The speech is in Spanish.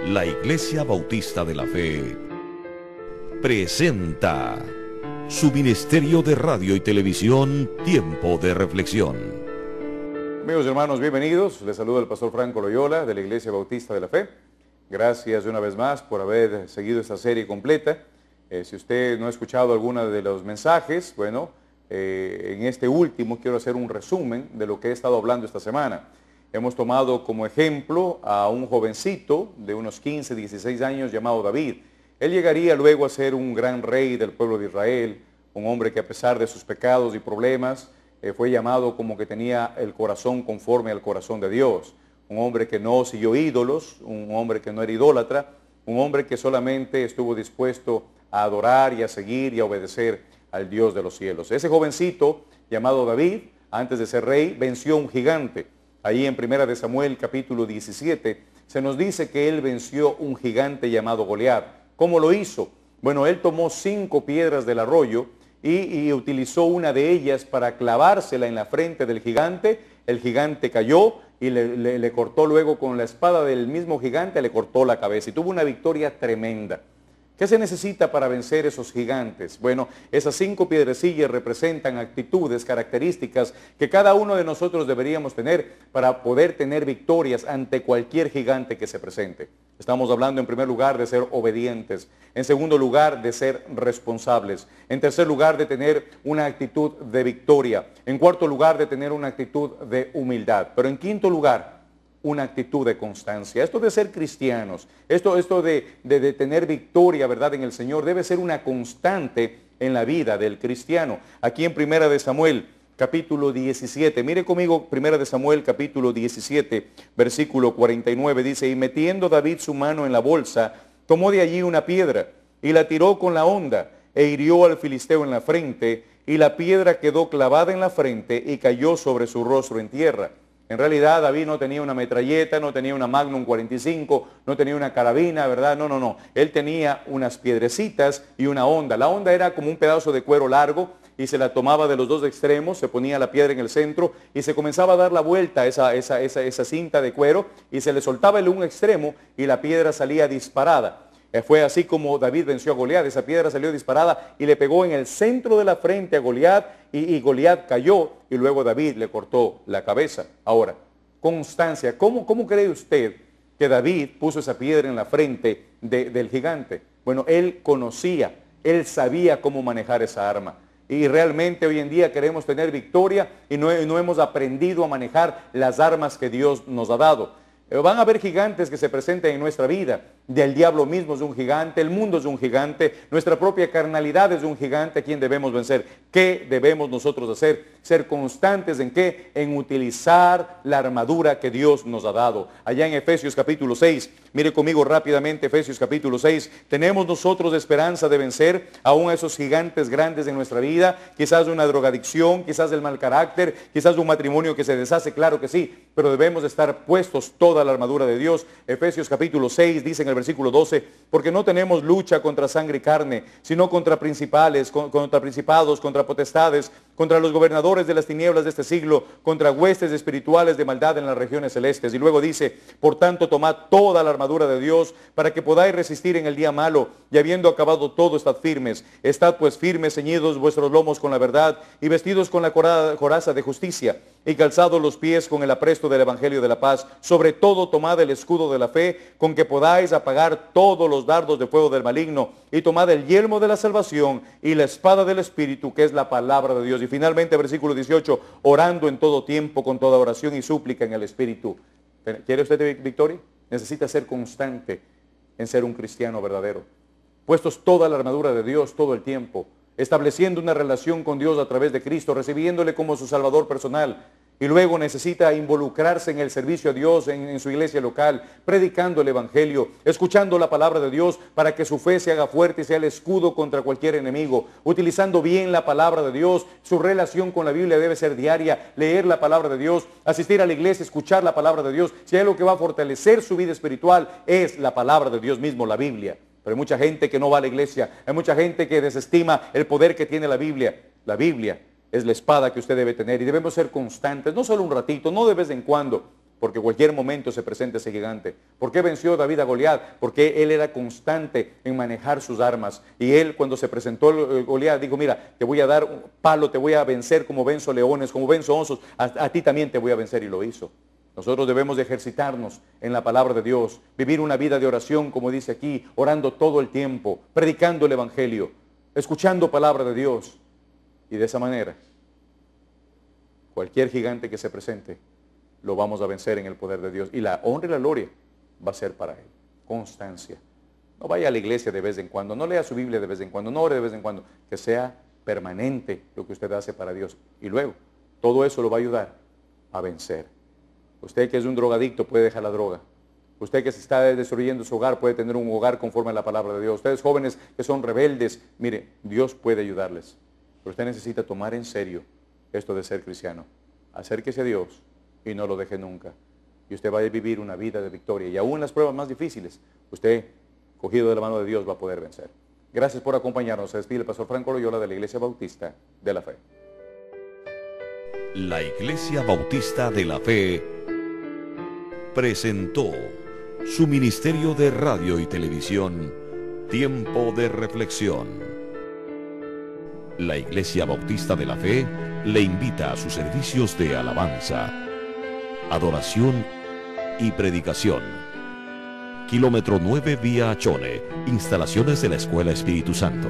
La Iglesia Bautista de la Fe presenta su ministerio de radio y televisión, Tiempo de Reflexión. Amigos y hermanos, bienvenidos. Les saluda el pastor Franco Loyola de la Iglesia Bautista de la Fe. Gracias una vez más por haber seguido esta serie completa. Si usted no ha escuchado alguno de los mensajes, bueno, en este último quiero hacer un resumen de lo que he estado hablando esta semana. Hemos tomado como ejemplo a un jovencito de unos 15, 16 años llamado David. Él llegaría luego a ser un gran rey del pueblo de Israel, un hombre que a pesar de sus pecados y problemas, fue llamado como que tenía el corazón conforme al corazón de Dios. Un hombre que no siguió ídolos, un hombre que no era idólatra, un hombre que solamente estuvo dispuesto a adorar y a seguir y a obedecer al Dios de los cielos. Ese jovencito llamado David, antes de ser rey, venció a un gigante. Ahí en 1 de Samuel capítulo 17 se nos dice que él venció un gigante llamado Goliat. ¿Cómo lo hizo? Bueno, él tomó 5 piedras del arroyo y utilizó una de ellas para clavársela en la frente del gigante. El gigante cayó y le cortó luego con la espada del mismo gigante, le cortó la cabeza y tuvo una victoria tremenda. ¿Qué se necesita para vencer esos gigantes? Bueno, esas 5 piedrecillas representan actitudes, características que cada uno de nosotros deberíamos tener para poder tener victorias ante cualquier gigante que se presente. Estamos hablando en primer lugar de ser obedientes, en segundo lugar de ser responsables, en tercer lugar de tener una actitud de victoria, en cuarto lugar de tener una actitud de humildad, pero en quinto lugar, una actitud de constancia. Esto de ser cristianos, esto de tener victoria, ¿verdad?, en el Señor, debe ser una constante en la vida del cristiano. Aquí en 1 de Samuel, capítulo 17, mire conmigo 1 de Samuel, capítulo 17, versículo 49, dice, y metiendo David su mano en la bolsa, tomó de allí una piedra, y la tiró con la honda, e hirió al filisteo en la frente, y la piedra quedó clavada en la frente, y cayó sobre su rostro en tierra. En realidad David no tenía una metralleta, no tenía una Magnum 45, no tenía una carabina, ¿verdad? No. Él tenía unas piedrecitas y una honda. La honda era como un pedazo de cuero largo y se la tomaba de los dos extremos, se ponía la piedra en el centro y se comenzaba a dar la vuelta a esa cinta de cuero y se le soltaba el un extremo y la piedra salía disparada. Fue así como David venció a Goliat. Esa piedra salió disparada y le pegó en el centro de la frente a Goliat y Goliat cayó y luego David le cortó la cabeza. Ahora, constancia. ¿Cómo cree usted que David puso esa piedra en la frente del gigante? Bueno, él conocía, él sabía cómo manejar esa arma. Y realmente hoy en día queremos tener victoria y no hemos aprendido a manejar las armas que Dios nos ha dado. Van a haber gigantes que se presenten en nuestra vida. El diablo mismo es un gigante, el mundo es un gigante, nuestra propia carnalidad es un gigante a quien debemos vencer. ¿Qué debemos nosotros hacer? Ser constantes ¿en qué? En utilizar la armadura que Dios nos ha dado. Allá en Efesios capítulo 6, mire conmigo rápidamente Efesios capítulo 6, tenemos nosotros esperanza de vencer aún a esos gigantes grandes en nuestra vida, quizás una drogadicción, quizás el mal carácter, quizás un matrimonio que se deshace, claro que sí, pero debemos estar puestos toda la armadura de Dios. Efesios capítulo 6 dice en el versículo 12, porque no tenemos lucha contra sangre y carne, sino contra principales, contra principados, contra potestades, contra los gobernadores de las tinieblas de este siglo, contra huestes espirituales de maldad en las regiones celestes. Y luego dice, por tanto tomad toda la armadura de Dios para que podáis resistir en el día malo, y habiendo acabado todo, estad firmes. Estad pues firmes, ceñidos vuestros lomos con la verdad, y vestidos con la coraza de justicia, y calzados los pies con el apresto del evangelio de la paz. Sobre todo tomad el escudo de la fe, con que podáis apagar todos los dardos de fuego del maligno, y tomad el yelmo de la salvación y la espada del Espíritu, que es la palabra de Dios. Y finalmente versículo 18, orando en todo tiempo con toda oración y súplica en el Espíritu. ¿Quiere usted victoria? Necesita ser constante en ser un cristiano verdadero. Puestos toda la armadura de Dios todo el tiempo, estableciendo una relación con Dios a través de Cristo, recibiéndole como su Salvador personal. Y luego necesita involucrarse en el servicio a Dios, en su iglesia local, predicando el Evangelio, escuchando la palabra de Dios para que su fe se haga fuerte y sea el escudo contra cualquier enemigo, utilizando bien la palabra de Dios. Su relación con la Biblia debe ser diaria, leer la palabra de Dios, asistir a la iglesia, escuchar la palabra de Dios. Si hay algo que va a fortalecer su vida espiritual, es la palabra de Dios mismo, la Biblia. Pero hay mucha gente que no va a la iglesia, hay mucha gente que desestima el poder que tiene la Biblia. La Biblia es la espada que usted debe tener y debemos ser constantes, no solo un ratito, no de vez en cuando, Porque cualquier momento se presenta ese gigante. ¿Por qué venció David a Goliat? Porque él era constante en manejar sus armas. Y él, cuando se presentó el Goliat, dijo, mira, te voy a dar un palo, te voy a vencer como venzo leones, como venzo osos, a ti también te voy a vencer, y lo hizo. Nosotros debemos de ejercitarnos en la palabra de Dios, vivir una vida de oración, como dice aquí, orando todo el tiempo, predicando el Evangelio, escuchando palabra de Dios. Y de esa manera, cualquier gigante que se presente, lo vamos a vencer en el poder de Dios. Y la honra y la gloria va a ser para Él. Constancia. No vaya a la iglesia de vez en cuando, no lea su Biblia de vez en cuando, no ore de vez en cuando. Que sea permanente lo que usted hace para Dios. Y luego, todo eso lo va a ayudar a vencer. Usted que es un drogadicto puede dejar la droga. Usted que se está destruyendo su hogar puede tener un hogar conforme a la palabra de Dios. Ustedes jóvenes que son rebeldes, mire, Dios puede ayudarles. Pero usted necesita tomar en serio esto de ser cristiano. Acérquese a Dios y no lo deje nunca. Y usted va a vivir una vida de victoria. Y aún en las pruebas más difíciles, usted, cogido de la mano de Dios, va a poder vencer. Gracias por acompañarnos. Se despide el pastor Franco Loyola de la Iglesia Bautista de la Fe. La Iglesia Bautista de la Fe presentó su ministerio de radio y televisión, Tiempo de Reflexión. La Iglesia Bautista de la Fe le invita a sus servicios de alabanza, adoración y predicación. Kilómetro 9 vía Achone, instalaciones de la Escuela Espíritu Santo.